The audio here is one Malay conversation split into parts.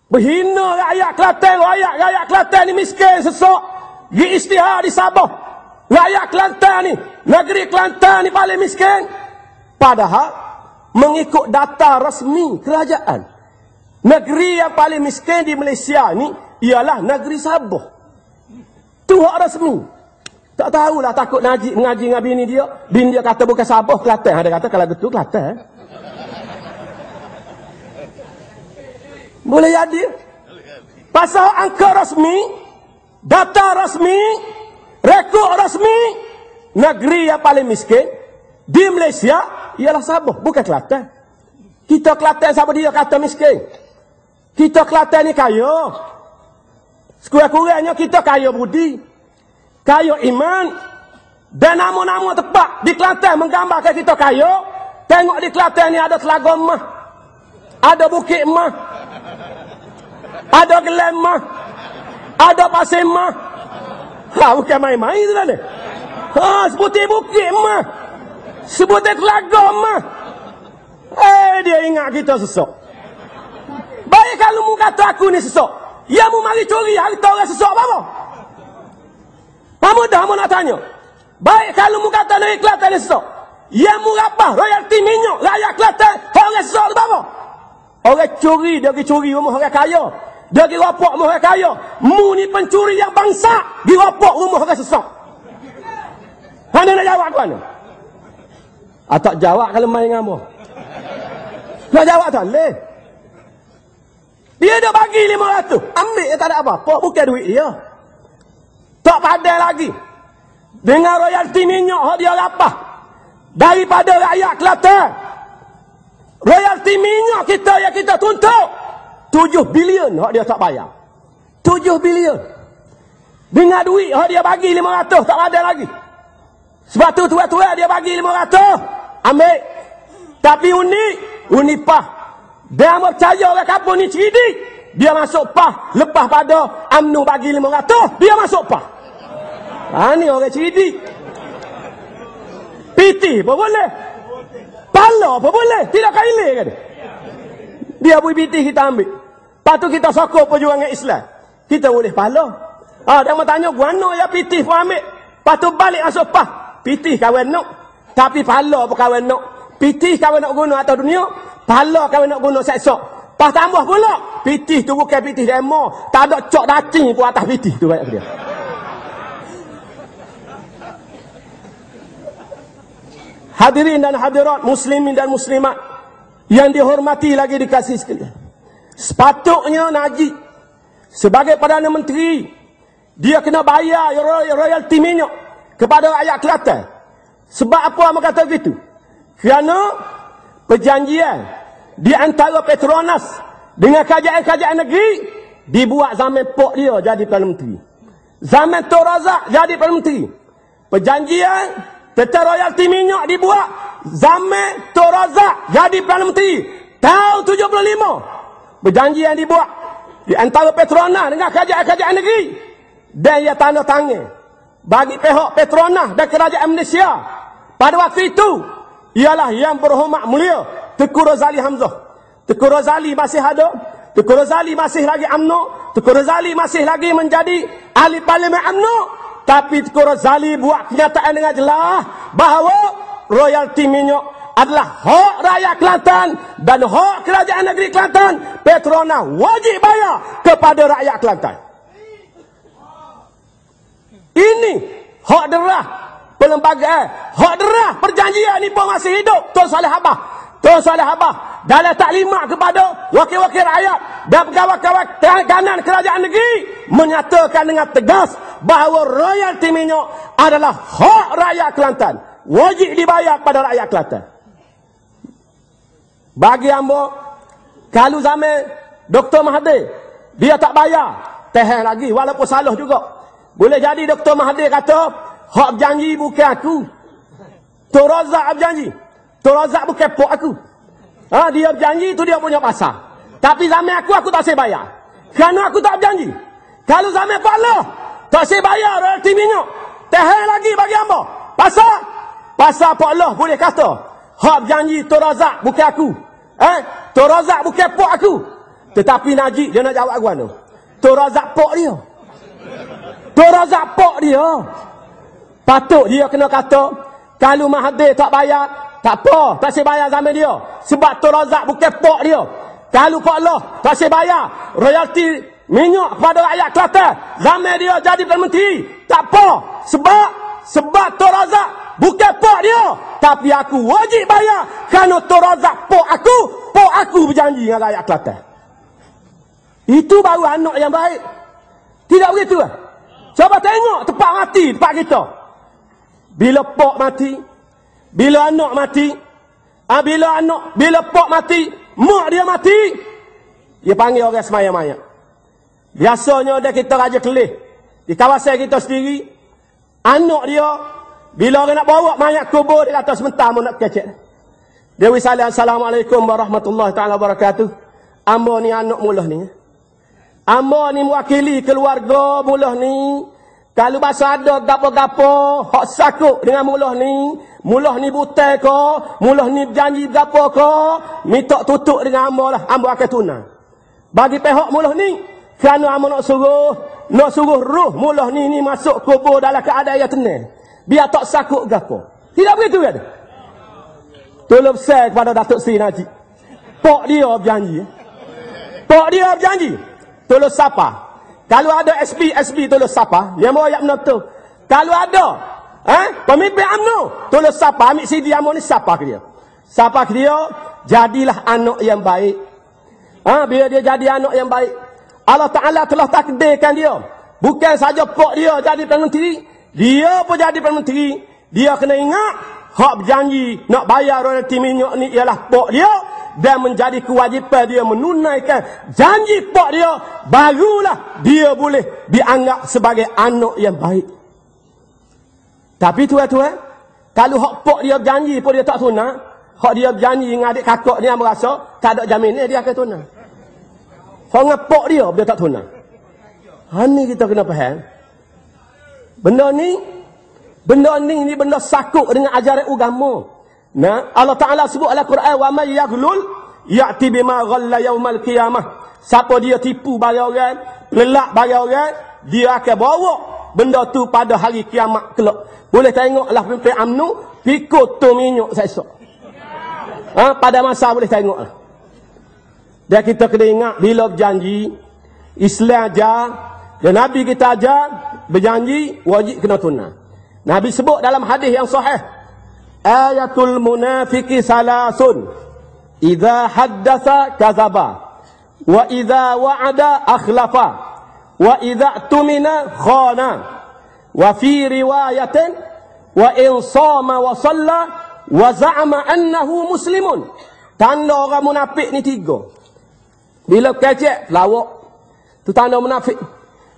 Berhina rakyat Kelantan. Rakyat Kelantan ni miskin sesok. Pergi istihar di Sabah. Rakyat Kelantan ni, negeri Kelantan ni paling miskin. Padahal mengikut data resmi kerajaan, negeri yang paling miskin di Malaysia ni ialah negeri Sabah. Tu hak resmi. Tak tahulah, takut mengaji dengan bini dia. Bini dia kata bukan Sabah, Kelantan. Ada kata kalau betul Kelantan. Boleh jadi. Pasal angka rasmi, data rasmi, rekod rasmi, negeri yang paling miskin di Malaysia ialah Sabah, bukan Kelantan. Kita Kelantan, siapa dia kata miskin? Kita Kelantan ni kaya. Sekurang-kurangnya kita kaya budi, kaya iman. Dan nama-nama tempat di Kelantan menggambarkan kita kaya. Tengok di Kelantan ni ada Telaga Emas, ada Bukit Emas, ada Gelam Emas, ada Pasir Emas. Bukan main-main tu dah ni. Sebutin Bukit Emas, sebutin Telaga Emas. Dia ingat kita sesok. Baik kalau mu kata aku ni sesok, ya mu mari curi harta orang sesok apa? Kamu dah mu nak tanya. Baik kalau mu kata negeri Kelantan ni sesok, ya mu rapah royalti minyak rakyat Kelantan orang sesok tu apa? Orang curi, dia pergi curi rumah orang kaya. Dia pergi rapok rumah orang kaya. Mu ni pencuri yang bangsa, pergi rapok rumah orang sesok. Mana nak jawab tu mana? Tak jawab kalau main dengan mu. Nak jawab tak boleh. Dia dah bagi 500. Ambil dia tak ada apa-apa. Bukan duit dia. Tak pandai lagi. Dengan royalti minyak dia rapah daripada rakyat Kelantan. Royalti minyak kita yang kita tuntut 7 bilion dia tak bayar. 7 bilion. Dengan duit dia bagi 500 tak ada lagi. Sebab tu tua-tua dia bagi 500. Ambil. Tapi Unipah, dia percaya orang kampung ni cerdik. Dia masuk PAH. Lepas pada UMNO bagi 500, dia masuk PAH. Ni orang cerdik. PT pun boleh. Pala pun boleh. Tidak kailih kan? Dia beri PT kita ambil. Lepas tu kita sokong perjuangan Islam. Kita boleh pala. Dia mau tanya, guano ya PT pun ambil. Lepas tu balik masuk PAH. PT kawan nak. Tapi pala pun kawan nak. PT kawan nak guna atas dunia. Pala kawan nak guna seksa. Pas tambah pula. PT tu bukan PT demo. Tak ada cok dacing pun atas PT tu banyak dia. Hadirin dan hadirat, muslimin dan muslimat yang dihormati lagi dikasih sekalian. Sepatutnya Najib sebagai Perdana Menteri, dia kena bayar royalti minyak kepada rakyat Kelantan. Sebab apa mereka kata begitu? Kerana perjanjian di antara Petronas dengan kerajaan-kerajaan negeri dibuat zaman Pok dia jadi Perdana Menteri. Zaman Tun Razak jadi Perdana Menteri. Perjanjian tentang royalti minyak dibuat zaman Tun Razak jadi Perdana Menteri. Tahun 75. Perjanjian dibuat di antara Petronas dengan kerajaan-kerajaan negeri. Dan ia tanda tangan bagi pihak Petronas dan kerajaan Malaysia. Pada waktu itu ialah yang berhormat mulia Tengku Rozali Hamzah. Tengku Rozali masih ada. Tengku Rozali masih lagi UMNO. Tengku Rozali masih lagi menjadi ahli parlimen UMNO. Tapi Tengku Rozali buat kenyataan dengan jelas bahawa royalti minyak adalah hak rakyat Kelantan dan hak kerajaan negeri Kelantan. Petronas wajib bayar kepada rakyat Kelantan. Ini hak derah perlembagaan, hak derah perjanjian ni pun masih hidup. Tun Saleh Abah, Tun Saleh Abah dalam taklimat kepada wakil-wakil rakyat dan pegawai-pegawai kanan kerajaan negeri menyatakan dengan tegas bahawa royalti minyak adalah hak rakyat Kelantan, wajib dibayar pada rakyat Kelantan. Bagi hamba, kalau zaman Dr. Mahathir dia tak bayar, tahan lagi walaupun salah juga. Boleh jadi Dr. Mahathir kata hak berjanji bukan aku, Tun Razak berjanji. Tun Razak bukan pok aku. Dia berjanji itu dia punya pasal. Tapi zaman aku tak saya bayar. Kerana aku tak berjanji. Kalau zaman Pak Allah tak saya bayar royalti minyak, tahan lagi bagi hamba. Pasal Pak Allah boleh kata hak berjanji Tun Razak bukan aku. Tun Razak bukan pok aku. Tetapi Najib dia nak jawab gua tu. Tu razak pok dia. Tu razak pok dia. Patut dia kena kata, kalau Mahathir tak bayar, tak apa, tak saya bayar zaman dia. Sebab tu razak bukan pok dia. Kalau Pak Allah tak saya bayar royalti minyak kepada rakyat Kelantan, zaman dia jadi Perdana Menteri, tak apa. Sebab tu razak bukan pok dia. Tapi aku wajib bayar kerana tu razak pok aku berjanji dengan rakyat Kelantan. Itu baru anak yang baik. Tidak begitu lah. Cuba tengok tempat mati, tempat kita. Bila pok mati, bila anak mati, bila pok mati, mak dia mati, dia panggil orang semaya-maya. Biasanya ada kita raja kelih di kawasan kita sendiri, anak dia bila orang nak bawa mayat kubur, dia kata sebentar mau nak kecek. Dia wisalam, assalamualaikum warahmatullahi taala wabarakatuh. Ambo ni anak mulah ni. Ambo ni mewakili keluarga mulah ni. Kalau bahasa ada gapo-gapo hak sakut dengan mulah ni butai ke, mulah ni berjanji gapo ke, minta tutup dengan ambo lah, ambo akan tunang. Bagi pihak mulah ni, kerana ambo nak suruh roh mulah ni masuk kubur dalam keadaan yang tenang. Biar tak sakut gapo. Tidak begitu kan? Tolong besar kepada Datuk Seri Najib. Pok dia berjanji. Pok dia berjanji. Tolong siapa? Kalau ada SB tolong siapa? Dia mau ayat benar tu. Kalau ada pemimpin UMNO, tolong siapa? Ambil CD UMNO ni siapa ke dia? Siapa ke dia? Jadilah anak yang baik. Bila dia jadi anak yang baik, Allah Ta'ala telah takdirkan dia. Bukan saja pok dia jadi Perdana Menteri, dia pun jadi Perdana Menteri. Dia kena ingat, hak berjanji nak bayar royalti minyak ni ialah pok dia. Dan menjadi kewajipan dia menunaikan janji pok dia, barulah dia boleh dianggap sebagai anak yang baik. Tapi tuan-tuan, kalau hak pok dia berjanji pun dia tak tunang, hak dia berjanji dengan adik kakak ni yang merasa tak ada jaminan dia akan tunang. Hak dengan pok dia tak tunang. Ini kita kena faham. Benda ni benda sakut dengan ajaran agama. Nah, Allah Ta'ala sebut dalam Quran, wa may yaghlul ya'ti bima ghalla yaumal qiyamah. Siapa dia tipu bagi orang, lelak bagi orang, dia akan bawa benda tu pada hari kiamat kelak. Boleh tengoklah pemimpin UMNO pikul tu minyak esok. Pada masa boleh tengoklah. Dan kita kena ingat bila berjanji, Islam ajar dan Nabi kita ajar berjanji wajib kena tunang. Nabi sebut dalam hadis yang sahih, ayatul munafiki salasun, idza haddatha kadzaba, wa idza wa'ada akhlafa, wa idza tumina khana, wa fi riwayatin wa in sama wa salla wa za'ama annahu muslimun. Tanda orang munafik ni tiga. Bila kecek lawak, tu tanda munafik.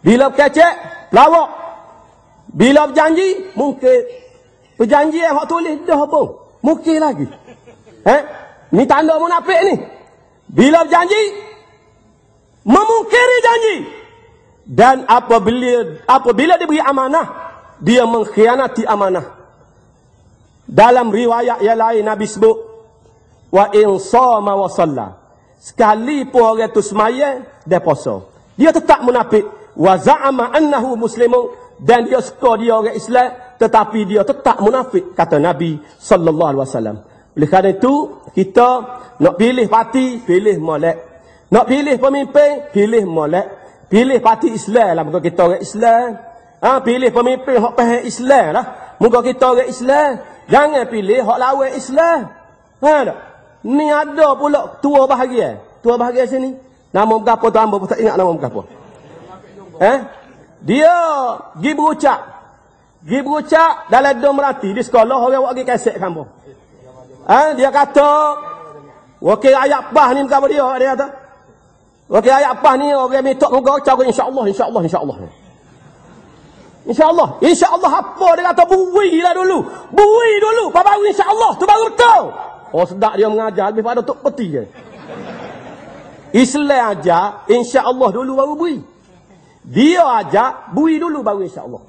Bila kecek lawak, bila berjanji mungkin. Perjanjian hak tulis dah apa? Mungkin lagi. Ni tanda munafik ni. Bila berjanji, memungkiri janji. Dan apabila diberi amanah, dia mengkhianati amanah. Dalam riwayat yang lain Nabi sebut, wa in sama wa salla. Sekalipun orang tu semaya, dia puasa, dia tetap munafik. Wa za'ama annahu muslimun. Dan dia suka dia orang Islam, tetapi dia tetap munafik, kata Nabi sallallahu alaihi wasallam. Oleh kerana itu, kita nak pilih parti, pilih molek. Nak pilih pemimpin, pilih molek. Pilih parti Islam lah, muka kita orang Islam. Pilih pemimpin hak faham Islam lah, muka kita orang Islam. Jangan pilih hak lawan Islam. Tak? Ni ada pula tua bahagia. Tua bahagia sini. Nama berapa tu hamba pun tak ingat nama berapa. Dia pergi berucap dalam Dom Merati di sekolah, orang buat pergi kaset kampung. Dia kata wakil ayat pah ni bukan dia kata. Wakil ayat pah ni orang minta muka cakap insya-Allah. Insya-Allah apa dia kata, builah dulu. Bui dulu baru insya-Allah tu baru betul. Oh sedap dia mengajar lebih pada tok peti je. Islam ajar insya-Allah dulu baru bui. Dia ajak bui dulu baru insya-Allah.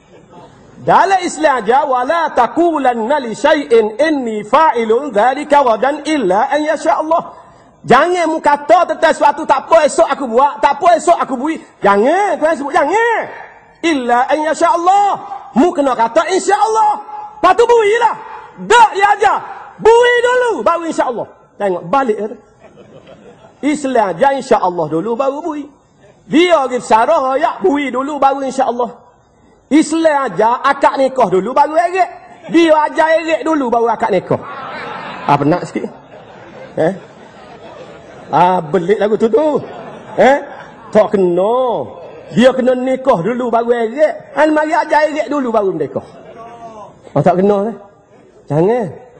Dalam Islam ajar wala taqulanna li syai'in inni fa'ilun dzalika ghadan illa an yasha Allah. Jangan mu kata tentang sesuatu tak apa esok aku buat, tak apa esok aku bui. Jangan, tuan sebut jangan. Illa an yasha Allah. Mu kena kata insya-Allah. Lepas tu builah. Dak dia ajar. Bui dulu baru insya-Allah. Tengok balik tu. Islam ajar insya-Allah dulu baru bui. Dia pergi sarah ayak bui dulu baru insya-Allah. Islam ajar akad nikah dulu baru eret. Dia ajar eret dulu baru akad nikah. Apa nak sikit? Belik lagu tu. Tak kena. Dia kena nikah dulu baru eret. Mari ajar eret dulu baru nikah. Tak kena. Jangan.